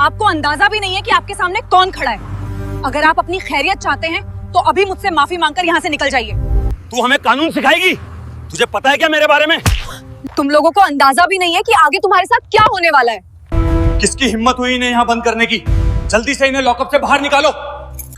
आपको अंदाजा भी नहीं है कि आपके सामने कौन खड़ा है। अगर आप अपनी खैरियत चाहते हैं तो अभी मुझसे माफी मांगकर यहाँ से निकल जाइए। तू हमें कानून सिखाएगी? तुझे पता है क्या मेरे बारे में? तुम लोगों को अंदाजा भी नहीं है कि आगे तुम्हारे साथ क्या होने वाला है। किसकी हिम्मत हुई इन्हें यहाँ बंद करने की? जल्दी से इन्हें लॉकअप से बाहर निकालो।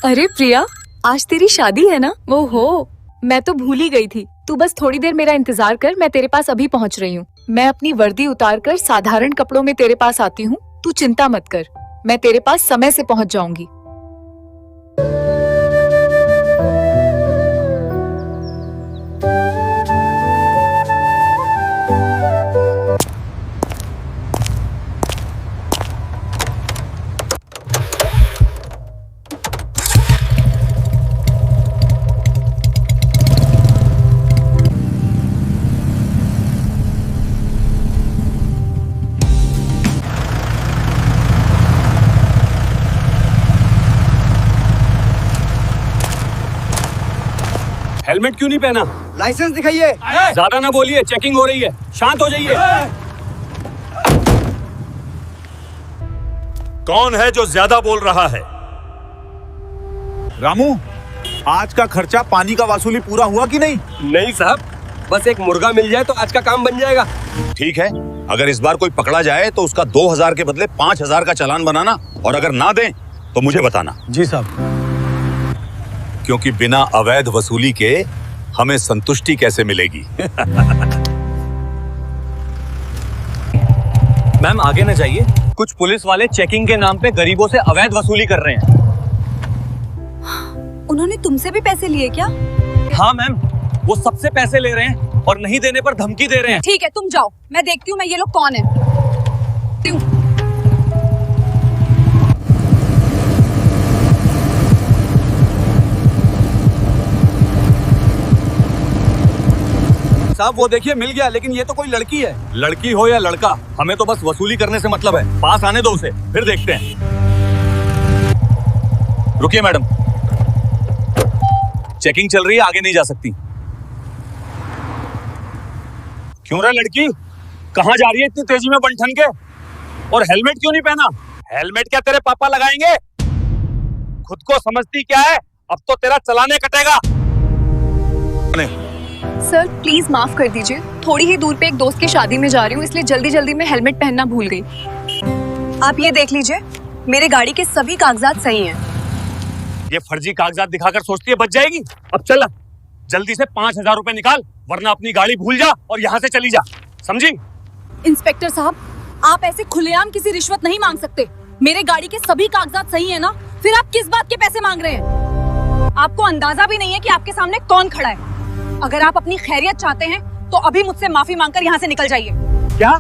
अरे प्रिया, आज तेरी शादी है ना? ओहो, मैं तो भूल ही गई थी। तू बस थोड़ी देर मेरा इंतजार कर, मैं तेरे पास अभी पहुंच रही हूँ। मैं अपनी वर्दी उतार कर साधारण कपड़ों में तेरे पास आती हूँ। तू चिंता मत कर, मैं तेरे पास समय से पहुंच जाऊंगी। हेलमेट क्यों नहीं पहना? लाइसेंस दिखाइए। ज्यादा ना बोलिए, चेकिंग हो रही है। शांत हो जाइए। कौन है जो ज्यादा बोल रहा है? रामू, आज का खर्चा पानी का वसूली पूरा हुआ कि नहीं? नहीं साहब, बस एक मुर्गा मिल जाए तो आज का काम बन जाएगा। ठीक है, अगर इस बार कोई पकड़ा जाए तो उसका 2000 के बदले 5000 का चालान बनाना, और अगर ना दें तो मुझे बताना। जी साहब। क्योंकि बिना अवैध वसूली के हमें संतुष्टि कैसे मिलेगी? मैम आगे न जाइए, कुछ पुलिस वाले चेकिंग के नाम पे गरीबों से अवैध वसूली कर रहे हैं। उन्होंने तुमसे भी पैसे लिए क्या? हाँ मैम, वो सबसे पैसे ले रहे हैं और नहीं देने पर धमकी दे रहे हैं। ठीक है, तुम जाओ, मैं देखती हूँ मैं ये लोग कौन है। साहब वो देखिए मिल गया, लेकिन ये तो कोई लड़की है। लड़की हो या लड़का, हमें तो बस वसूली करने से मतलब है। पास आने दो उसे, फिर देखते हैं। रुकिए मैडम, चेकिंग चल रही है, आगे नहीं जा सकती। क्यों रे लड़की, कहाँ जा रही है इतनी तेजी में बन के? और हेलमेट क्यों नहीं पहना? हेलमेट क्या तेरे पापा लगाएंगे? खुद को समझती क्या है? अब तो तेरा चलाने कटेगा। सर प्लीज माफ कर दीजिए, थोड़ी ही दूर पे एक दोस्त की शादी में जा रही हूँ, इसलिए जल्दी जल्दी में हेलमेट पहनना भूल गई। आप ये देख लीजिए, मेरे गाड़ी के सभी कागजात सही हैं। ये फर्जी कागजात दिखाकर सोचती है बच जाएगी? अब चल जल्दी से 5000 रुपए निकाल, वरना अपनी गाड़ी भूल जा और यहाँ से चली जा, समझी? इंस्पेक्टर साहब, आप ऐसे खुलेआम किसी रिश्वत नहीं मांग सकते। मेरे गाड़ी के सभी कागजात सही है ना, फिर आप किस बात के पैसे मांग रहे हैं? आपको अंदाजा भी नहीं है कि आपके सामने कौन खड़ा है। अगर आप अपनी खैरियत चाहते हैं तो अभी मुझसे माफी मांगकर यहाँ से निकल जाइए। क्या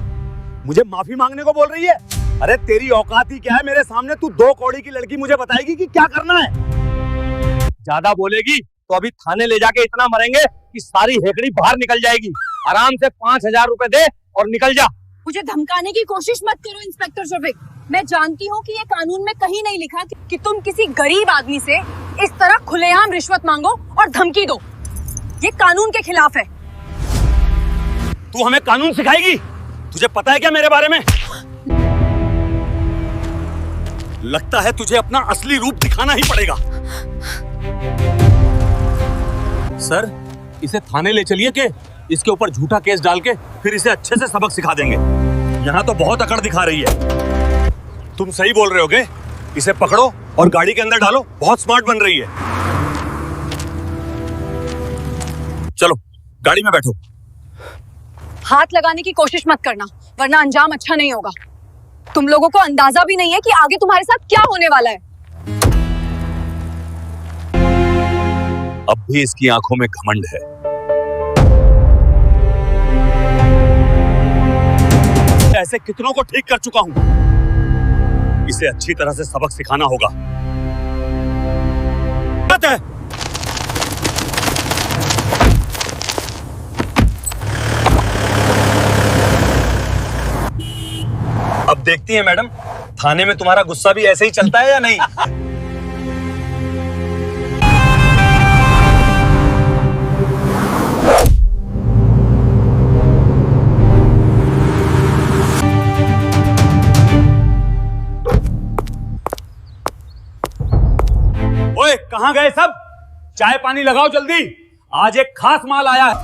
मुझे माफी मांगने को बोल रही है? अरे तेरी औकात ही क्या है मेरे सामने? तू 2 कौड़ी की लड़की मुझे बताएगी कि क्या करना है? ज्यादा बोलेगी तो अभी थाने ले जाके इतना मरेंगे कि सारी हेकड़ी बाहर निकल जाएगी। आराम से 5000 रुपए दे और निकल जा। मुझे धमकाने की कोशिश मत करो इंस्पेक्टर शफीक। मैं जानती हूँ कि ये कानून में कहीं नहीं लिखा कि तुम किसी गरीब आदमी से इस तरह खुलेआम रिश्वत मांगो और धमकी दो। ये कानून के खिलाफ है। तू हमें कानून सिखाएगी? तुझे पता है क्या मेरे बारे में? लगता है तुझे अपना असली रूप दिखाना ही पड़ेगा। सर, इसे थाने ले चलिए के इसके ऊपर झूठा केस डाल के फिर इसे अच्छे से सबक सिखा देंगे। यहाँ तो बहुत अकड़ दिखा रही है। तुम सही बोल रहे होगे, इसे पकड़ो और गाड़ी के अंदर डालो, बहुत स्मार्ट बन रही है। चलो गाड़ी में बैठो। हाथ लगाने की कोशिश मत करना, वरना अंजाम अच्छा नहीं होगा। तुम लोगों को अंदाजा भी नहीं है कि आगे तुम्हारे साथ क्या होने वाला है। अब भी इसकी आंखों में घमंड है। ऐसे कितनों को ठीक कर चुका हूं। इसे अच्छी तरह से सबक सिखाना होगा। बात है। अब देखती हैं मैडम, थाने में तुम्हारा गुस्सा भी ऐसे ही चलता है या नहीं? ओए कहाँ गए सब? चाय पानी लगाओ जल्दी, आज एक खास माल आया है।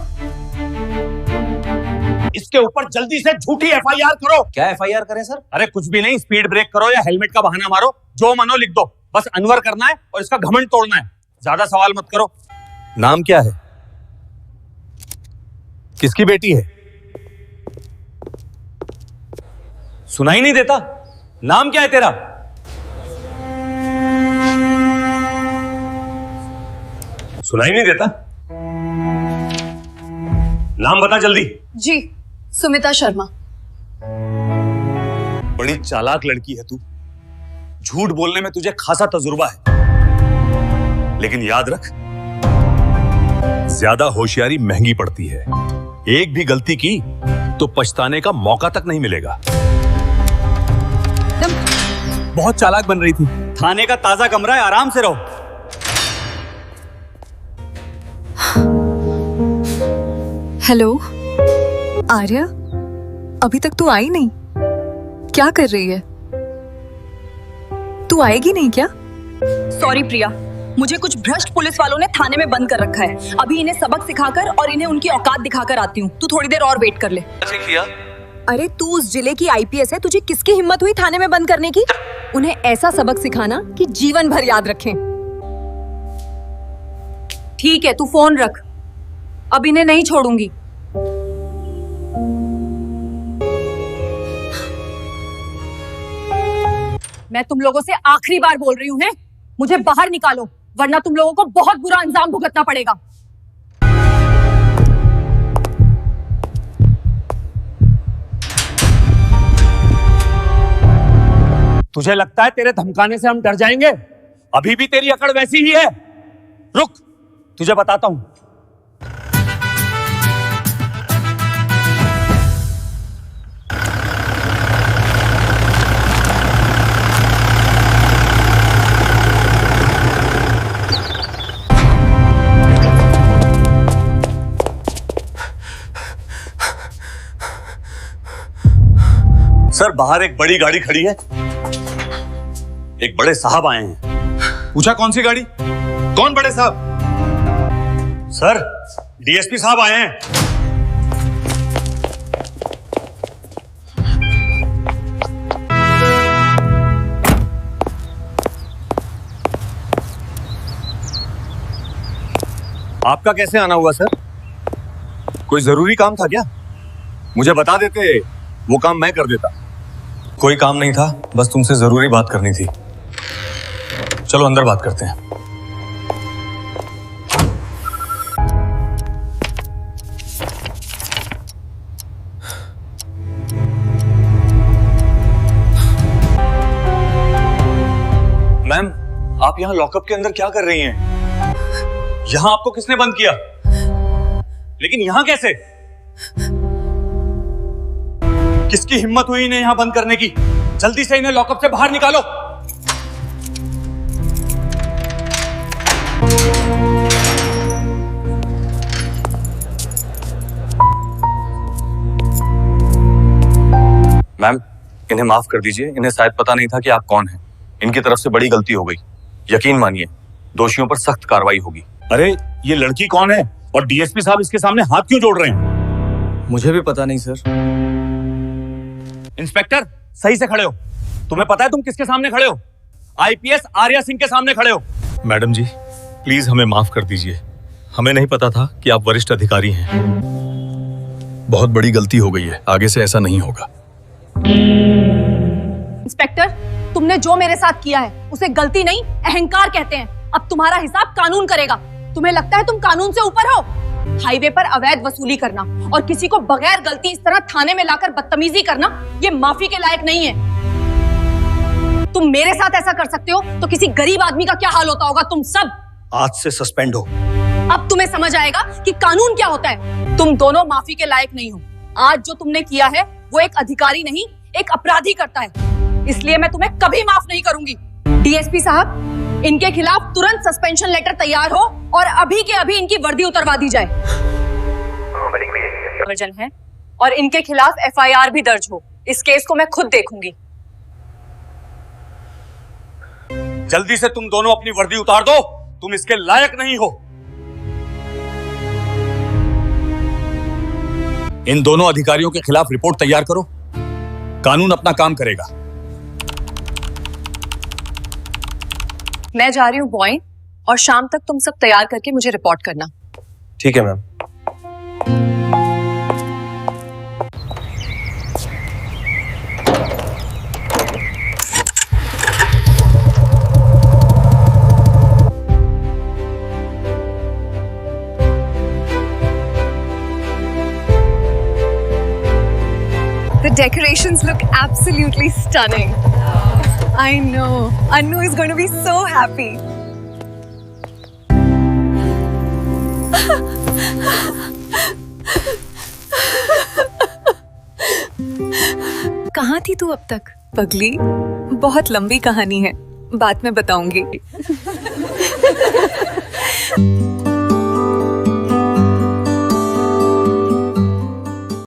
इसके ऊपर जल्दी से झूठी एफआईआर करो। क्या एफआईआर करें सर? अरे कुछ भी नहीं, स्पीड ब्रेक करो या हेलमेट का बहाना मारो, जो मनो लिख दो। बस अनवर करना है और इसका घमंड तोड़ना है, ज्यादा सवाल मत करो। नाम क्या है? किसकी बेटी है? सुनाई नहीं देता? नाम क्या है तेरा? सुनाई नहीं देता? नाम बता जल्दी। जी, सुमिता शर्मा। बड़ी चालाक लड़की है तू, झूठ बोलने में तुझे खासा तजुर्बा है, लेकिन याद रख, ज्यादा होशियारी महंगी पड़ती है। एक भी गलती की तो पछताने का मौका तक नहीं मिलेगा। बहुत चालाक बन रही थी। थाने का ताजा कमरा है, आराम से रहो। हेलो आर्या, अभी तक तू आई नहीं, क्या कर रही है? तू आएगी नहीं क्या? सॉरी प्रिया, मुझे कुछ भ्रष्ट पुलिस वालों ने थाने में बंद कर रखा है। अभी इन्हें सबक सिखाकर और इन्हें उनकी औकात दिखाकर आती हूँ। तू थोड़ी देर और वेट कर ले। अरे तू उस जिले की आईपीएस है, तुझे किसकी हिम्मत हुई थाने में बंद करने की? उन्हें ऐसा सबक सिखाना कि जीवन भर याद रखें। ठीक है, तू फोन रख, अब इन्हें नहीं छोड़ूंगी। मैं तुम लोगों से आखिरी बार बोल रही हूँ, है? मुझे बाहर निकालो, वरना तुम लोगों को बहुत बुरा अंजाम भुगतना पड़ेगा। तुझे लगता है तेरे धमकाने से हम डर जाएंगे? अभी भी तेरी अकड़ वैसी ही है। रुक, तुझे बताता हूं। सर, बाहर एक बड़ी गाड़ी खड़ी है, एक बड़े साहब आए हैं। पूछा कौन सी गाड़ी? कौन बड़े साहब? सर, डीएसपी साहब आए हैं। आपका कैसे आना हुआ सर? कोई जरूरी काम था क्या? मुझे बता देते, वो काम मैं कर देता। कोई काम नहीं था, बस तुमसे जरूरी बात करनी थी। चलो अंदर बात करते हैं। मैम, आप यहां लॉकअप के अंदर क्या कर रही हैं? यहां आपको किसने बंद किया? लेकिन यहां कैसे? किसकी हिम्मत हुई इन्हें यहां बंद करने की? जल्दी से इन्हें लॉकअप से बाहर निकालो। मैम, इन्हें माफ कर दीजिए, इन्हें शायद पता नहीं था कि आप कौन हैं। इनकी तरफ से बड़ी गलती हो गई। यकीन मानिए, दोषियों पर सख्त कार्रवाई होगी। अरे, ये लड़की कौन है और डीएसपी साहब इसके सामने हाथ क्यों जोड़ रहे हैं? मुझे भी पता नहीं सर। इंस्पेक्टर, सही से खड़े हो। तुम्हें पता है तुम किसके सामने खड़े हो? आईपीएस आर्या सिंह के सामने खड़े हो। मैडम जी, प्लीज हमें माफ कर दीजिए। हमें नहीं पता था कि आप वरिष्ठ अधिकारी हैं। बहुत बड़ी गलती हो गई है, आगे से ऐसा नहीं होगा। इंस्पेक्टर, तुमने जो मेरे साथ किया है उसे गलती नहीं, अहंकार कहते हैं। अब तुम्हारा हिसाब कानून करेगा। तुम्हें लगता है तुम कानून से ऊपर हो? हाईवे पर अवैध वसूली करना और किसी को बगैर गलती इस तरह थाने में लाकर बदतमीजी करना, ये माफी के लायक नहीं है। तुम मेरे साथ ऐसा कर सकते हो तो किसी गरीब आदमी का क्या हाल होता होगा तुम सब। आज से सस्पेंड हो। अब तुम्हें समझ आएगा कि कानून क्या होता है। तुम दोनों माफी के लायक नहीं हो। आज जो तुमने किया है वो एक अधिकारी नहीं, एक अपराधी करता है। इसलिए मैं तुम्हें कभी माफ नहीं करूंगी। डीएसपी साहब, इनके खिलाफ तुरंत सस्पेंशन लेटर तैयार हो और अभी के अभी इनकी वर्दी उतरवा दी जाए। वर्जन है और इनके खिलाफ एफआईआर भी दर्ज हो। इस केस को मैं खुद देखूंगी। जल्दी से तुम दोनों अपनी वर्दी उतार दो तुम इसके लायक नहीं हो। इन दोनों अधिकारियों के खिलाफ रिपोर्ट तैयार करो, कानून अपना काम करेगा। मैं जा रही हूँ बॉय, और शाम तक तुम सब तैयार करके मुझे रिपोर्ट करना। ठीक है ma'am. The decorations look absolutely stunning. I know. Anu is going to be so happy. कहाँ थी तू अब तक? पगली, बहुत लंबी कहानी है, बाद में बताऊंगी।